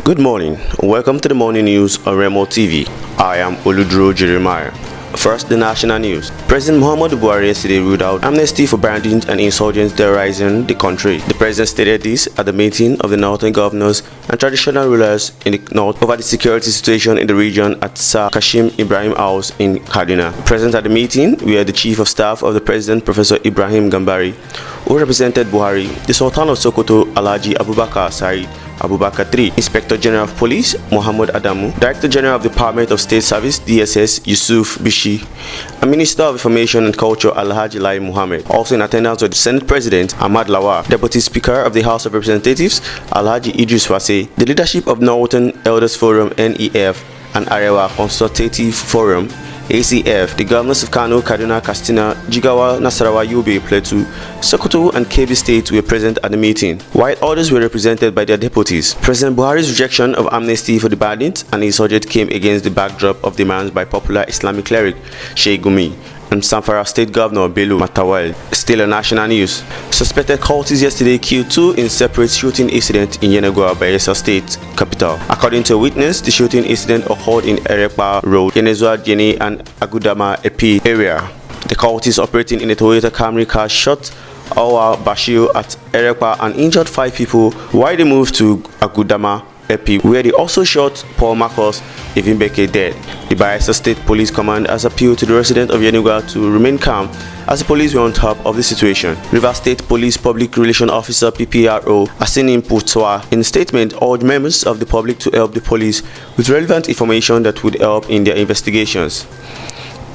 Good morning. Welcome to the morning news on Remo TV. I am Oludro Jeremiah. First, the national news. President Muhammadu Buhari yesterday ruled out amnesty for bandits and insurgents terrorizing the country. The president stated this at the meeting of the northern governors and traditional rulers in the north over the security situation in the region at Sir Kashim Ibrahim House in Kaduna. Present at the meeting were the Chief of Staff of the President, Professor Ibrahim Gambari, who represented Buhari, the Sultan of Sokoto, Alhaji Abubakar Said Abubakar III, Inspector General of Police Muhammad Adamu, Director General of the Department of State Service DSS Yusuf Bishi, and Minister of Information and Culture Alhaji Lai Muhammad. Also in attendance were the Senate President Ahmad Lawal, Deputy Speaker of the House of Representatives Alhaji Idris Wase, the leadership of Northern Elders Forum NEF and Arewa Consultative Forum ACF, the governors of Kano, Kaduna, Katsina, Jigawa, Nasarawa, Yobe, Plateau, Sokoto, and Kebbi State were present at the meeting, while others were represented by their deputies. President Buhari's rejection of amnesty for the bandits and insurgents came against the backdrop of demands by popular Islamic cleric Sheikh Gumi and Zamfara State Governor Bello Matawal. Still a national news. Suspected cultists yesterday killed two in separate shooting incidents in Yenagoa, Bayelsa State capital. According to a witness, the shooting incident occurred in Erekpa Road, Yenezua, Jene, and Agudama Epi area. The cultists operating in a Toyota Camry car shot Awa Bashir at Erekpa and injured 5 people while they moved to Agudama Epi, where they also shot Paul Marcos Evimbeke dead. The Bayelsa State Police Command has appealed to the residents of Yenagoa to remain calm as the police were on top of the situation. Rivers State Police Public Relations Officer PPRO Asinim Putwa in a statement urged members of the public to help the police with relevant information that would help in their investigations.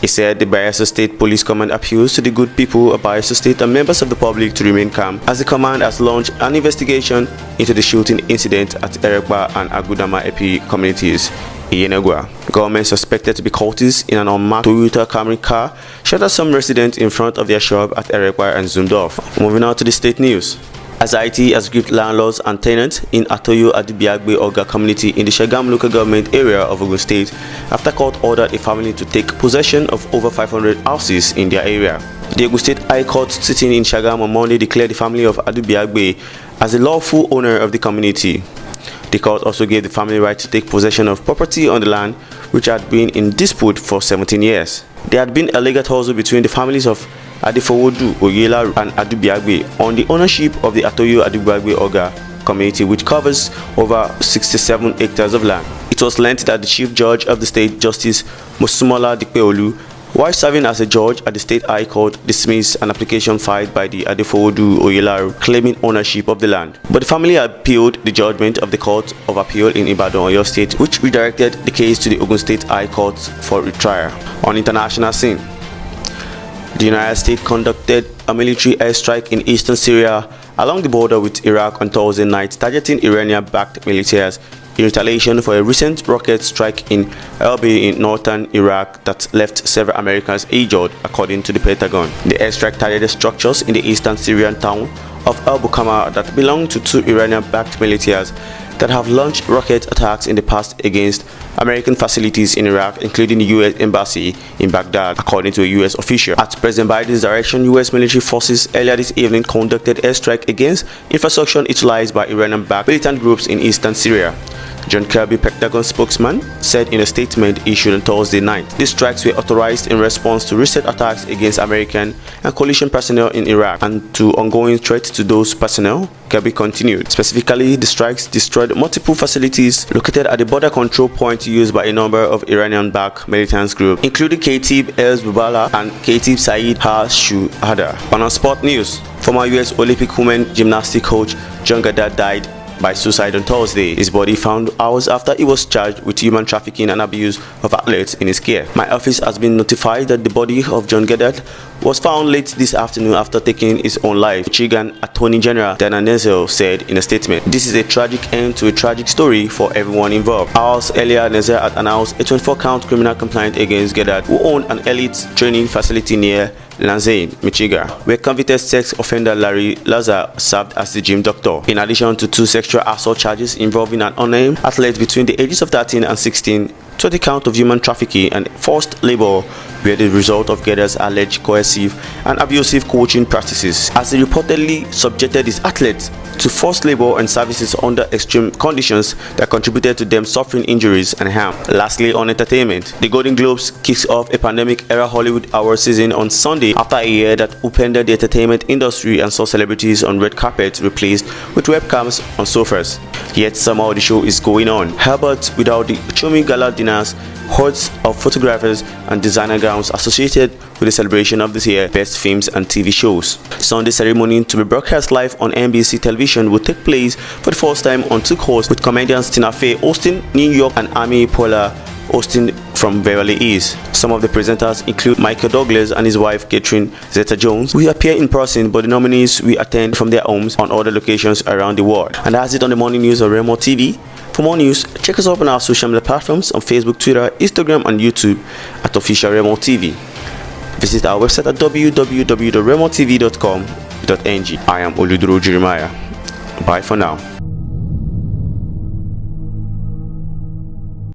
He said the Bayelsa State Police Command appeals to the good people of Bayelsa State and members of the public to remain calm as the command has launched an investigation into the shooting incident at Erekpa and Agudama Epi communities in Yenagoa. Government suspected to be cultists in an unmarked Toyota Camry car shot at some residents in front of their shop at Erekpa and zoomed off. Moving on to the state news. Anxiety has gripped landlords and tenants in Atoyo Adibiagbe Oga community in the Shagam local government area of Ogun State after court ordered a family to take possession of over 500 houses in their area. The Ogun State High Court sitting in Shagam on Monday declared the family of Adibiagbe as the lawful owner of the community. The court also gave the family right to take possession of property on the land which had been in dispute for 17 years. There had been a legal tussle between the families of Adefowodu, Oyela, and Adubiagbe on the ownership of the Atoyo Adibiagbe Oga community, which covers over 67 hectares of land. It was learned that the Chief Judge of the State, Justice Musumola Dikpeolu, while serving as a judge at the State High Court, dismissed an application filed by the Adefowodu Oyela claiming ownership of the land. But the family appealed the judgment of the Court of Appeal in Ibadan, Oyo State, which redirected the case to the Ogun State High Court for retrial. On international scene, the United States conducted a military airstrike in eastern Syria along the border with Iraq on Thursday night, targeting Iranian-backed militias in retaliation for a recent rocket strike in Erbil in northern Iraq that left several Americans injured, according to the Pentagon. The airstrike targeted structures in the eastern Syrian town of Al Bukhama that belong to 2 Iranian-backed militias that have launched rocket attacks in the past against American facilities in Iraq, including the U.S. Embassy in Baghdad, according to a U.S. official. At President Biden's direction, U.S. military forces earlier this evening conducted airstrike against infrastructure utilized by Iranian-backed militant groups in eastern Syria. John Kirby, Pentagon spokesman, said in a statement issued on Thursday night. These strikes were authorized in response to recent attacks against American and coalition personnel in Iraq and to ongoing threats to those personnel, Kirby continued. Specifically, the strikes destroyed multiple facilities located at the border control point used by a number of Iranian-backed militant groups, including Katib El-Zubala and Katib Saeed Ha-Shuhada. On sport news, former U.S. Olympic women gymnastics coach John Goddard died by suicide on Thursday. His body found hours after he was charged with human trafficking and abuse of athletes in his care. My office has been notified that the body of John Goddard was found late this afternoon after taking his own life, Michigan Attorney General Dana Nessel said in a statement. This is a tragic end to a tragic story for everyone involved. Hours earlier, Nessel had announced a 24-count criminal complaint against Goddard, who owned an elite training facility near Lansing, Michigan, where convicted sex offender Larry Lazar served as the gym doctor. In addition to 2 sexual assault charges involving an unnamed athlete between the ages of 13 and 16, to the count of human trafficking and forced labor were the result of Geddes' alleged coercive and abusive coaching practices, as he reportedly subjected his athletes to forced labor and services under extreme conditions that contributed to them suffering injuries and harm. Lastly, on entertainment, the Golden Globes kicks off a pandemic-era Hollywood award season on Sunday after a year that upended the entertainment industry and saw celebrities on red carpets replaced with webcams on sofas. Yet somehow the show is going on. Herbert without the chummy gala dinners, hordes of photographers and designer gowns associated with the celebration of this year's best films and TV shows. Sunday's ceremony, to be broadcast live on NBC television, will take place for the first time on two coasts, with comedians Tina Fey hosting New York and Amy Poehler hosting from Beverly Hills. Some of the presenters include Michael Douglas and his wife Catherine Zeta-Jones, who appear in person, but the nominees will attend from their homes on other locations around the world. And that's it on the morning news of Remo TV. For more news, check us out on our social media platforms on Facebook, Twitter, Instagram, and YouTube at Official Remo TV. Visit our website at www.remotv.com.ng. I am Oludro Jeremiah. Bye for now.